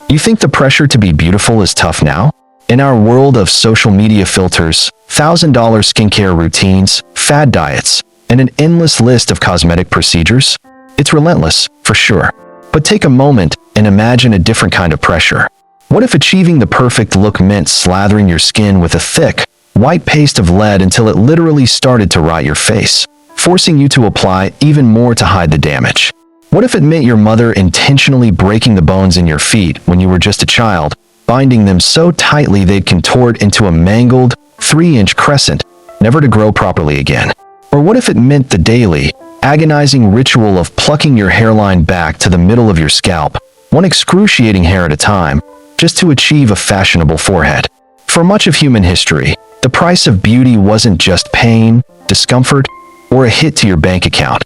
You think the pressure to be beautiful is tough now? In our world of social media filters, $1,000 skincare routines, fad diets, and an endless list of cosmetic procedures? It's relentless, for sure. But take a moment and imagine a different kind of pressure. What if achieving the perfect look meant slathering your skin with a thick, white paste of lead until it literally started to rot your face, forcing you to apply even more to hide the damage? What if it meant your mother intentionally breaking the bones in your feet when you were just a child, binding them so tightly they'd contort into a mangled, 3-inch crescent, never to grow properly again? Or what if it meant the daily, agonizing ritual of plucking your hairline back to the middle of your scalp, one excruciating hair at a time, just to achieve a fashionable forehead? For much of human history, the price of beauty wasn't just pain, discomfort, or a hit to your bank account.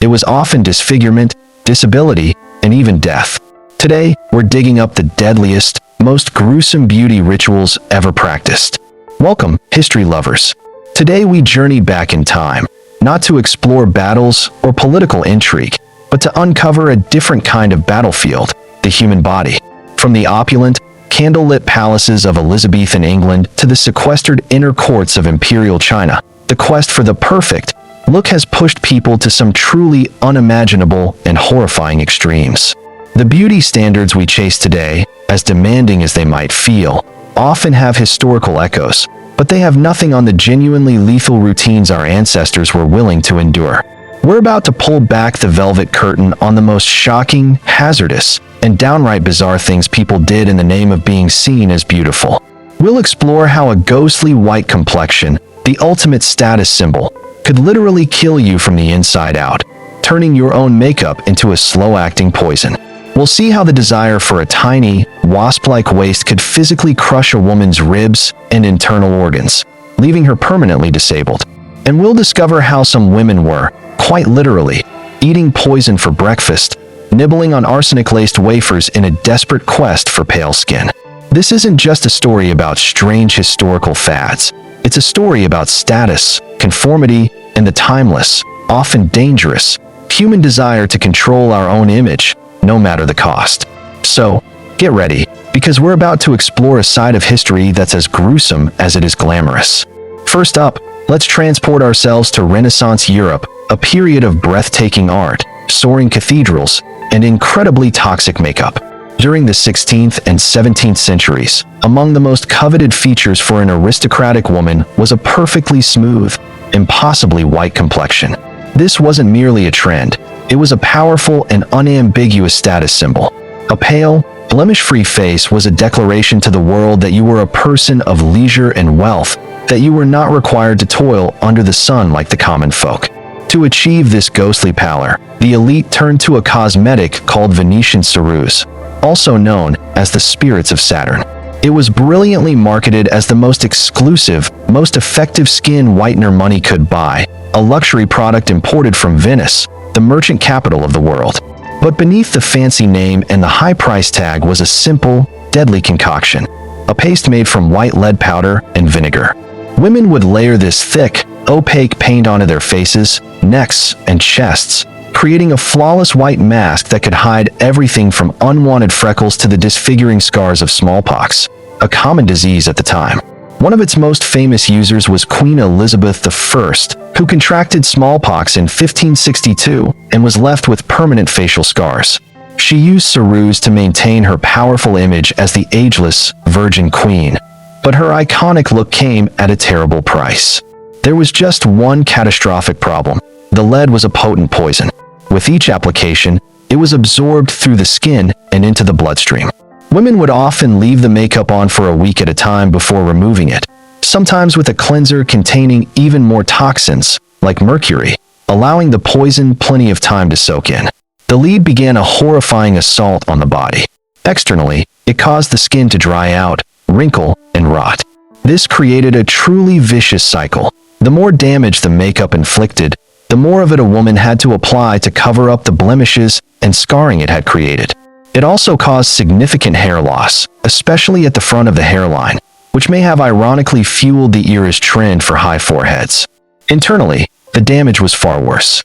It was often disfigurement, disability, and even death. Today, we're digging up the deadliest, most gruesome beauty rituals ever practiced. Welcome, history lovers. Today we journey back in time, not to explore battles or political intrigue, but to uncover a different kind of battlefield, the human body. From the opulent, candlelit palaces of Elizabethan England to the sequestered inner courts of imperial China, the quest for the perfect look has pushed people to some truly unimaginable and horrifying extremes. The beauty standards we chase today, as demanding as they might feel, often have historical echoes, but they have nothing on the genuinely lethal routines our ancestors were willing to endure. We're about to pull back the velvet curtain on the most shocking, hazardous, and downright bizarre things people did in the name of being seen as beautiful. We'll explore how a ghostly white complexion, the ultimate status symbol, could literally kill you from the inside out, turning your own makeup into a slow-acting poison. We'll see how the desire for a tiny, wasp-like waist could physically crush a woman's ribs and internal organs, leaving her permanently disabled. And we'll discover how some women were, quite literally, eating poison for breakfast, nibbling on arsenic-laced wafers in a desperate quest for pale skin. This isn't just a story about strange historical fads. It's a story about status, conformity, and the timeless, often dangerous, human desire to control our own image, no matter the cost. So, get ready, because we're about to explore a side of history that's as gruesome as it is glamorous. First up, let's transport ourselves to Renaissance Europe, a period of breathtaking art, soaring cathedrals, and incredibly toxic makeup. During the 16th and 17th centuries, among the most coveted features for an aristocratic woman was a perfectly smooth, impossibly white complexion. This wasn't merely a trend, it was a powerful and unambiguous status symbol. A pale, blemish-free face was a declaration to the world that you were a person of leisure and wealth, that you were not required to toil under the sun like the common folk. To achieve this ghostly pallor, the elite turned to a cosmetic called Venetian ceruse, also known as the spirits of Saturn. It was brilliantly marketed as the most exclusive, most effective skin whitener money could buy, a luxury product imported from Venice, the merchant capital of the world. But beneath the fancy name and the high price tag was a simple, deadly concoction, a paste made from white lead powder and vinegar. Women would layer this thick, opaque paint onto their faces, necks, and chests, creating a flawless white mask that could hide everything from unwanted freckles to the disfiguring scars of smallpox, a common disease at the time. One of its most famous users was Queen Elizabeth I, who contracted smallpox in 1562 and was left with permanent facial scars. She used ceruse to maintain her powerful image as the ageless, virgin queen, but her iconic look came at a terrible price. There was just one catastrophic problem. The lead was a potent poison. With each application, it was absorbed through the skin and into the bloodstream. Women would often leave the makeup on for a week at a time before removing it, sometimes with a cleanser containing even more toxins, like mercury, allowing the poison plenty of time to soak in. The lead began a horrifying assault on the body. Externally, it caused the skin to dry out, wrinkle, and rot. This created a truly vicious cycle. The more damage the makeup inflicted, the more of it a woman had to apply to cover up the blemishes and scarring it had created. It also caused significant hair loss, especially at the front of the hairline, which may have ironically fueled the era's trend for high foreheads. Internally, the damage was far worse.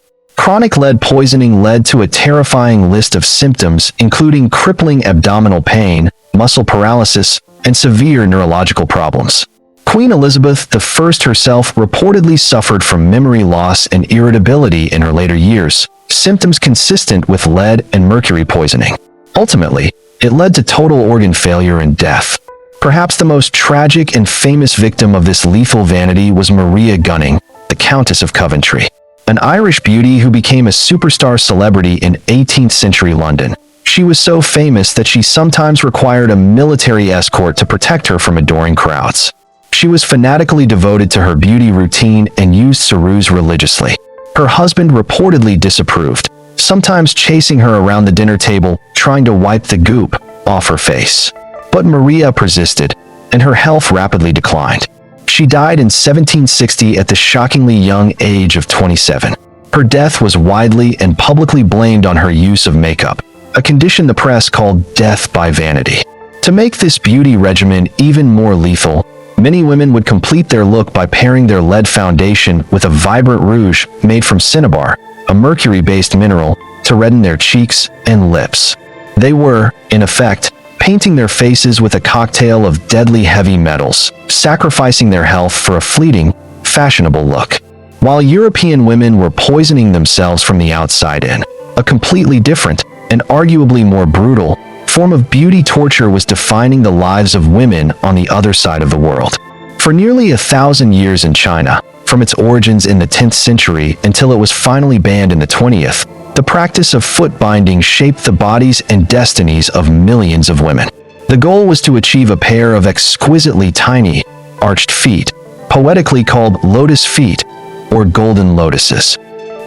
Chronic lead poisoning led to a terrifying list of symptoms, including crippling abdominal pain, muscle paralysis, and severe neurological problems. Queen Elizabeth I herself reportedly suffered from memory loss and irritability in her later years, symptoms consistent with lead and mercury poisoning. Ultimately, it led to total organ failure and death. Perhaps the most tragic and famous victim of this lethal vanity was Maria Gunning, the Countess of Coventry, an Irish beauty who became a superstar celebrity in 18th century London. She was so famous that she sometimes required a military escort to protect her from adoring crowds. She was fanatically devoted to her beauty routine and used ceruse religiously. Her husband reportedly disapproved, sometimes chasing her around the dinner table, trying to wipe the goop off her face. But Maria persisted, and her health rapidly declined. She died in 1760 at the shockingly young age of 27. Her death was widely and publicly blamed on her use of makeup, a condition the press called death by vanity. To make this beauty regimen even more lethal, many women would complete their look by pairing their lead foundation with a vibrant rouge made from cinnabar, a mercury-based mineral, to redden their cheeks and lips. They were, in effect, painting their faces with a cocktail of deadly heavy metals, sacrificing their health for a fleeting, fashionable look. While European women were poisoning themselves from the outside in, a completely different, and arguably more brutal, form of beauty torture was defining the lives of women on the other side of the world. For nearly 1,000 years in China, from its origins in the 10th century until it was finally banned in the 20th, the practice of foot binding shaped the bodies and destinies of millions of women. The goal was to achieve a pair of exquisitely tiny, arched feet, poetically called lotus feet, or golden lotuses.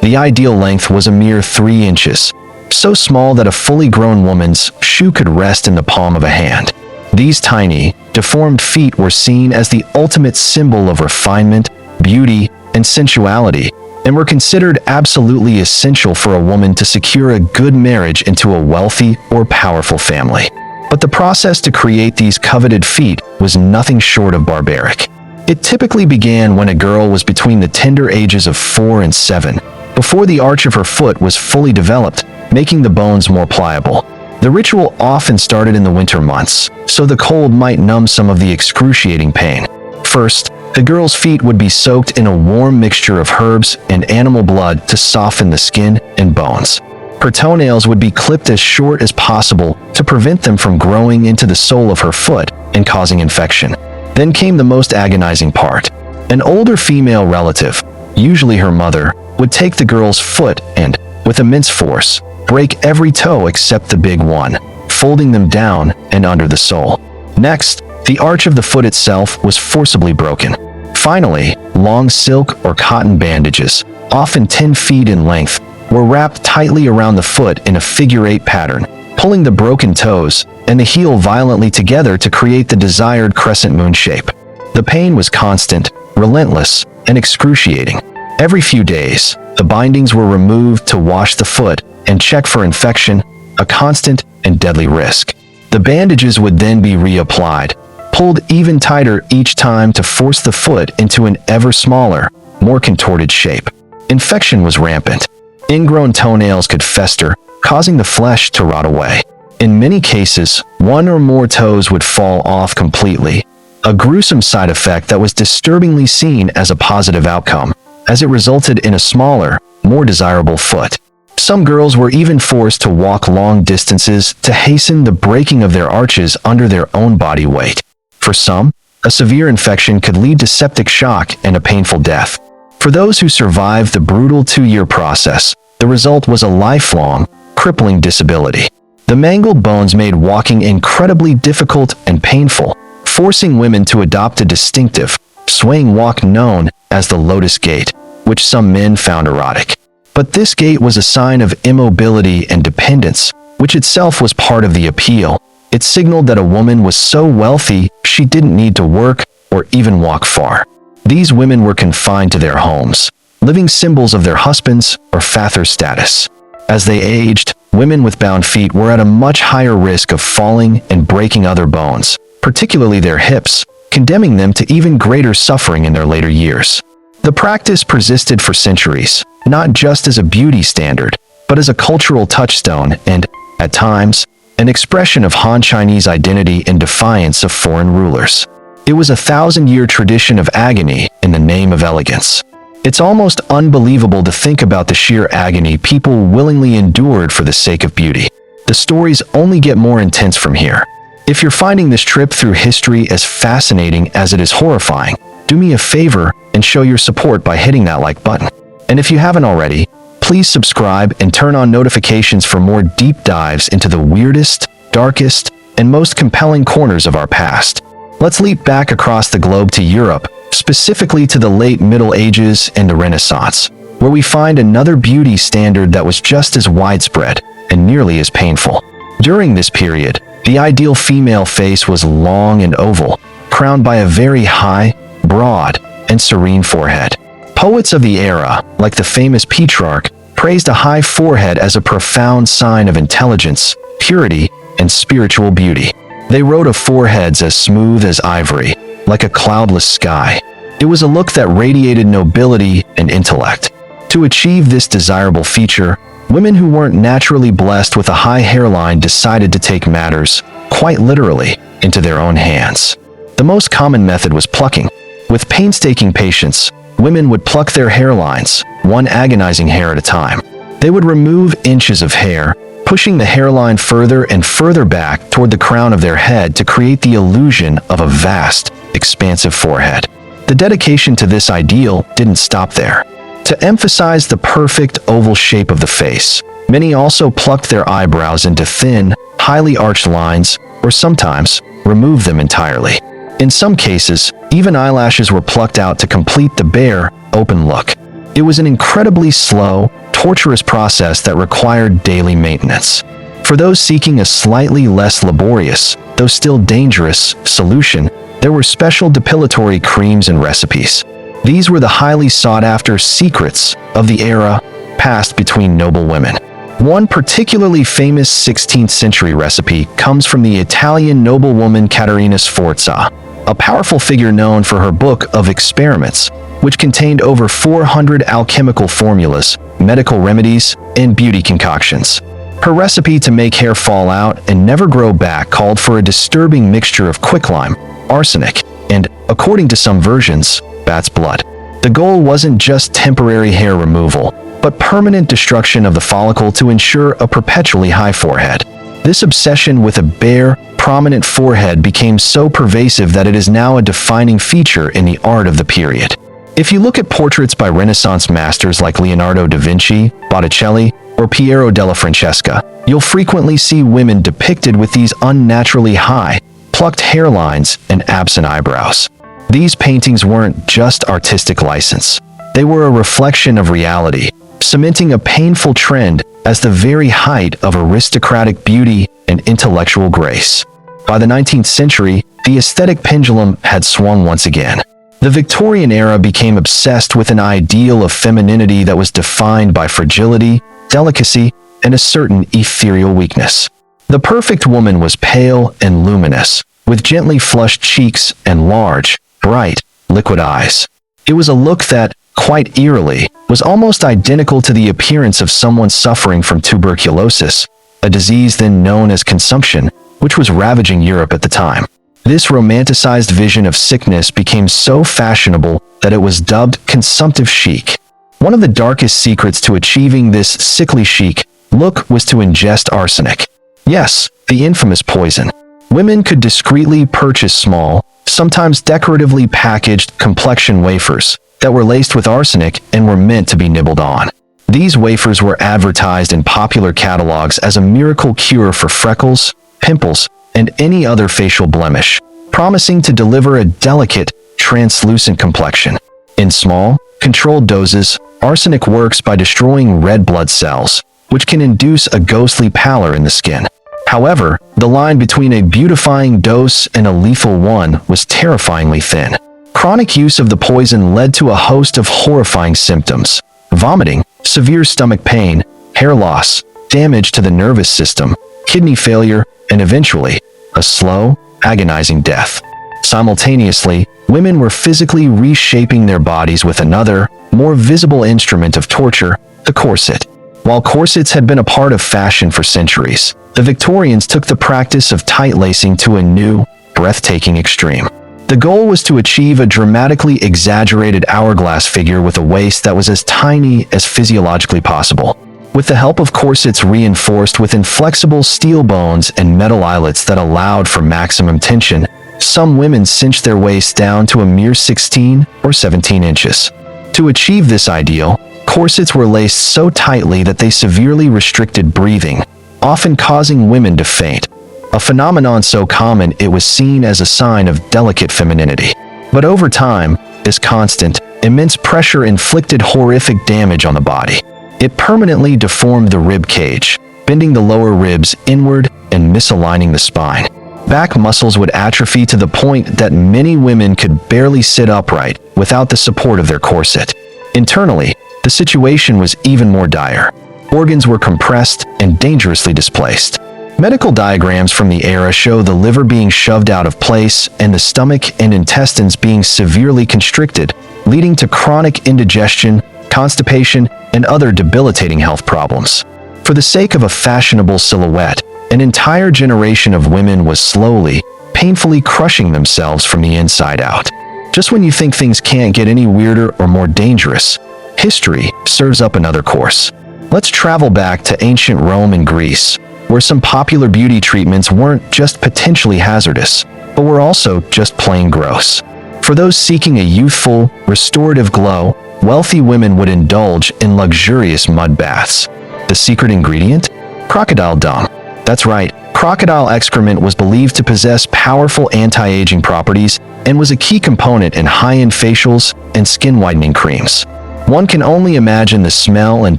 The ideal length was a mere 3 inches, so small that a fully grown woman's shoe could rest in the palm of a hand. These tiny, deformed feet were seen as the ultimate symbol of refinement, beauty, and sensuality, and were considered absolutely essential for a woman to secure a good marriage into a wealthy or powerful family. But the process to create these coveted feet was nothing short of barbaric. It typically began when a girl was between the tender ages of 4 and 7, before the arch of her foot was fully developed, making the bones more pliable. The ritual often started in the winter months, so the cold might numb some of the excruciating pain. First, the girl's feet would be soaked in a warm mixture of herbs and animal blood to soften the skin and bones. Her toenails would be clipped as short as possible to prevent them from growing into the sole of her foot and causing infection. Then came the most agonizing part. An older female relative, usually her mother, would take the girl's foot and, with immense force, break every toe except the big one, folding them down and under the sole. Next, the arch of the foot itself was forcibly broken. Finally, long silk or cotton bandages, often 10 feet in length, were wrapped tightly around the foot in a figure-8 pattern, pulling the broken toes and the heel violently together to create the desired crescent moon shape. The pain was constant, relentless, and excruciating. Every few days, the bindings were removed to wash the foot and check for infection, a constant and deadly risk. The bandages would then be reapplied, pulled even tighter each time to force the foot into an ever smaller, more contorted shape. Infection was rampant. Ingrown toenails could fester, causing the flesh to rot away. In many cases, one or more toes would fall off completely, a gruesome side effect that was disturbingly seen as a positive outcome, as it resulted in a smaller, more desirable foot. Some girls were even forced to walk long distances to hasten the breaking of their arches under their own body weight. For some, a severe infection could lead to septic shock and a painful death. For those who survived the brutal 2-year process, the result was a lifelong, crippling disability. The mangled bones made walking incredibly difficult and painful, forcing women to adopt a distinctive, swaying walk known as the lotus gait, which some men found erotic. But this gait was a sign of immobility and dependence, which itself was part of the appeal. It signaled that a woman was so wealthy she didn't need to work or even walk far. These women were confined to their homes, living symbols of their husbands' or fathers' status. As they aged, women with bound feet were at a much higher risk of falling and breaking other bones, particularly their hips, condemning them to even greater suffering in their later years. The practice persisted for centuries, not just as a beauty standard, but as a cultural touchstone and, at times, an expression of Han Chinese identity in defiance of foreign rulers. It was a 1,000-year tradition of agony in the name of elegance. It's almost unbelievable to think about the sheer agony people willingly endured for the sake of beauty. The stories only get more intense from here. If you're finding this trip through history as fascinating as it is horrifying, do me a favor and show your support by hitting that like button. And if you haven't already, please subscribe and turn on notifications for more deep dives into the weirdest, darkest, and most compelling corners of our past. Let's leap back across the globe to Europe, specifically to the late Middle Ages and the Renaissance, where we find another beauty standard that was just as widespread and nearly as painful. During this period, the ideal female face was long and oval, crowned by a very high, broad, and serene forehead. Poets of the era, like the famous Petrarch, praised a high forehead as a profound sign of intelligence, purity, and spiritual beauty. They wrote of foreheads as smooth as ivory, like a cloudless sky. It was a look that radiated nobility and intellect. To achieve this desirable feature, women who weren't naturally blessed with a high hairline decided to take matters, quite literally, into their own hands. The most common method was plucking. With painstaking patience, women would pluck their hairlines, one agonizing hair at a time. They would remove inches of hair, pushing the hairline further and further back toward the crown of their head to create the illusion of a vast, expansive forehead. The dedication to this ideal didn't stop there. To emphasize the perfect oval shape of the face, many also plucked their eyebrows into thin, highly arched lines, or sometimes removed them entirely. In some cases, even eyelashes were plucked out to complete the bare, open look. It was an incredibly slow, torturous process that required daily maintenance. For those seeking a slightly less laborious, though still dangerous, solution, there were special depilatory creams and recipes. These were the highly sought-after secrets of the era passed between noble women. One particularly famous 16th century recipe comes from the Italian noblewoman Caterina Sforza, a powerful figure known for her book of experiments, which contained over 400 alchemical formulas, medical remedies, and beauty concoctions. Her recipe to make hair fall out and never grow back called for a disturbing mixture of quicklime, arsenic, and, according to some versions, bat's blood. The goal wasn't just temporary hair removal, but permanent destruction of the follicle to ensure a perpetually high forehead. This obsession with a bare, prominent forehead became so pervasive that it is now a defining feature in the art of the period. If you look at portraits by Renaissance masters like Leonardo da Vinci, Botticelli, or Piero della Francesca, you'll frequently see women depicted with these unnaturally high, plucked hairlines and absent eyebrows. These paintings weren't just artistic license. They were a reflection of reality, cementing a painful trend as the very height of aristocratic beauty and intellectual grace. By the 19th century, the aesthetic pendulum had swung once again. The Victorian era became obsessed with an ideal of femininity that was defined by fragility, delicacy, and a certain ethereal weakness. The perfect woman was pale and luminous, with gently flushed cheeks and large, bright, liquid eyes. It was a look that, quite eerily, was almost identical to the appearance of someone suffering from tuberculosis, a disease then known as consumption, which was ravaging Europe at the time. This romanticized vision of sickness became so fashionable that it was dubbed consumptive chic. One of the darkest secrets to achieving this sickly chic look was to ingest arsenic. Yes, the infamous poison. Women could discreetly purchase small, sometimes decoratively packaged complexion wafers that were laced with arsenic and were meant to be nibbled on. These wafers were advertised in popular catalogs as a miracle cure for freckles, pimples, and any other facial blemish, promising to deliver a delicate, translucent complexion. In small, controlled doses, arsenic works by destroying red blood cells, which can induce a ghostly pallor in the skin. However, the line between a beautifying dose and a lethal one was terrifyingly thin. Chronic use of the poison led to a host of horrifying symptoms: vomiting, severe stomach pain, hair loss, damage to the nervous system, kidney failure, and eventually, a slow, agonizing death. Simultaneously, women were physically reshaping their bodies with another, more visible instrument of torture, the corset. While corsets had been a part of fashion for centuries, the Victorians took the practice of tight lacing to a new, breathtaking extreme. The goal was to achieve a dramatically exaggerated hourglass figure with a waist that was as tiny as physiologically possible. With the help of corsets reinforced with inflexible steel bones and metal eyelets that allowed for maximum tension, some women cinched their waists down to a mere 16 or 17 inches. To achieve this ideal, corsets were laced so tightly that they severely restricted breathing, often causing women to faint, a phenomenon so common it was seen as a sign of delicate femininity. But over time, this constant, immense pressure inflicted horrific damage on the body. It permanently deformed the rib cage, bending the lower ribs inward and misaligning the spine. Back muscles would atrophy to the point that many women could barely sit upright without the support of their corset. Internally, the situation was even more dire. Organs were compressed and dangerously displaced. Medical diagrams from the era show the liver being shoved out of place and the stomach and intestines being severely constricted, leading to chronic indigestion, constipation, and other debilitating health problems. For the sake of a fashionable silhouette, an entire generation of women was slowly, painfully crushing themselves from the inside out. Just when you think things can't get any weirder or more dangerous, history serves up another course. Let's travel back to ancient Rome and Greece, where some popular beauty treatments weren't just potentially hazardous, but were also just plain gross. For those seeking a youthful, restorative glow, wealthy women would indulge in luxurious mud baths. The secret ingredient? Crocodile dung. That's right, crocodile excrement was believed to possess powerful anti-aging properties and was a key component in high-end facials and skin-whitening creams. One can only imagine the smell and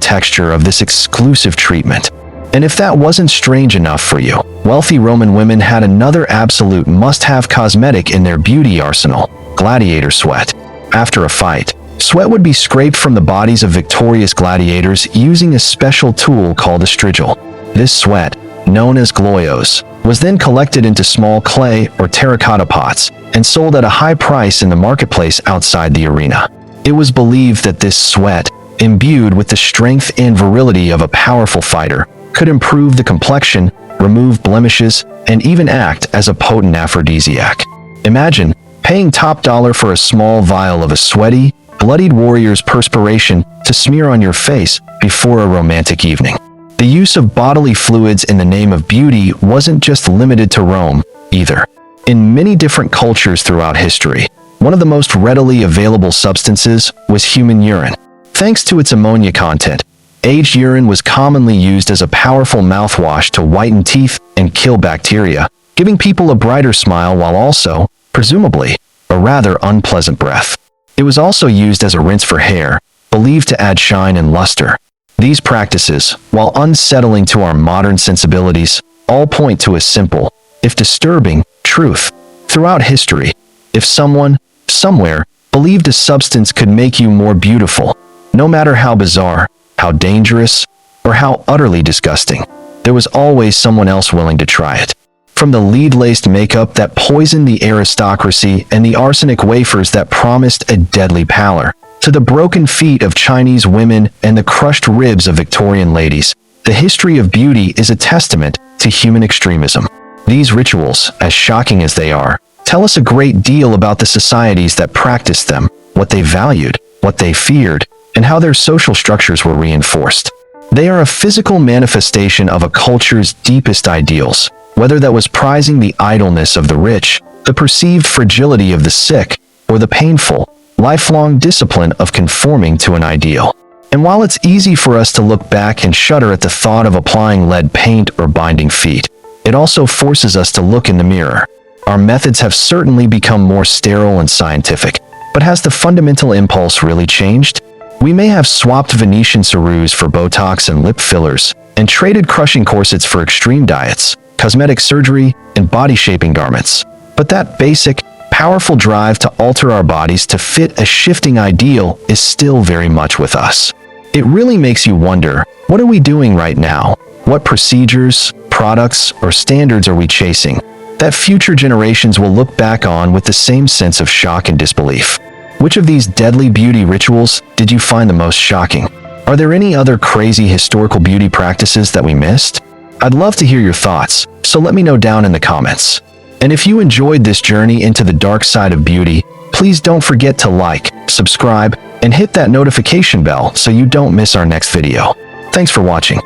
texture of this exclusive treatment. And if that wasn't strange enough for you, wealthy Roman women had another absolute must-have cosmetic in their beauty arsenal: gladiator sweat. After a fight, sweat would be scraped from the bodies of victorious gladiators using a special tool called a strigil. This sweat, known as gloios, was then collected into small clay or terracotta pots and sold at a high price in the marketplace outside the arena. It was believed that this sweat, imbued with the strength and virility of a powerful fighter, could improve the complexion, remove blemishes, and even act as a potent aphrodisiac. Imagine paying top dollar for a small vial of a sweaty, bloodied warrior's perspiration to smear on your face before a romantic evening. The use of bodily fluids in the name of beauty wasn't just limited to Rome, either. In many different cultures throughout history, one of the most readily available substances was human urine. Thanks to its ammonia content, aged urine was commonly used as a powerful mouthwash to whiten teeth and kill bacteria, giving people a brighter smile while also, presumably, a rather unpleasant breath. It was also used as a rinse for hair, believed to add shine and luster. These practices, while unsettling to our modern sensibilities, all point to a simple, if disturbing, truth. Throughout history, if someone, somewhere, believed a substance could make you more beautiful, no matter how bizarre, how dangerous, or how utterly disgusting, there was always someone else willing to try it. From the lead-laced makeup that poisoned the aristocracy and the arsenic wafers that promised a deadly pallor, to the broken feet of Chinese women and the crushed ribs of Victorian ladies, the history of beauty is a testament to human extremism. These rituals, as shocking as they are, tell us a great deal about the societies that practiced them, what they valued, what they feared, and how their social structures were reinforced. They are a physical manifestation of a culture's deepest ideals, whether that was prizing the idleness of the rich, the perceived fragility of the sick, or the painful, lifelong discipline of conforming to an ideal. And while it's easy for us to look back and shudder at the thought of applying lead paint or binding feet, it also forces us to look in the mirror. Our methods have certainly become more sterile and scientific, but has the fundamental impulse really changed? We may have swapped Venetian cerus for Botox and lip fillers, and traded crushing corsets for extreme diets, cosmetic surgery, and body-shaping garments. But that basic, powerful drive to alter our bodies to fit a shifting ideal is still very much with us. It really makes you wonder, what are we doing right now? What procedures, products, or standards are we chasing that future generations will look back on with the same sense of shock and disbelief? Which of these deadly beauty rituals did you find the most shocking? Are there any other crazy historical beauty practices that we missed? I'd love to hear your thoughts, so let me know down in the comments. And if you enjoyed this journey into the dark side of beauty, please don't forget to like, subscribe, and hit that notification bell so you don't miss our next video. Thanks for watching.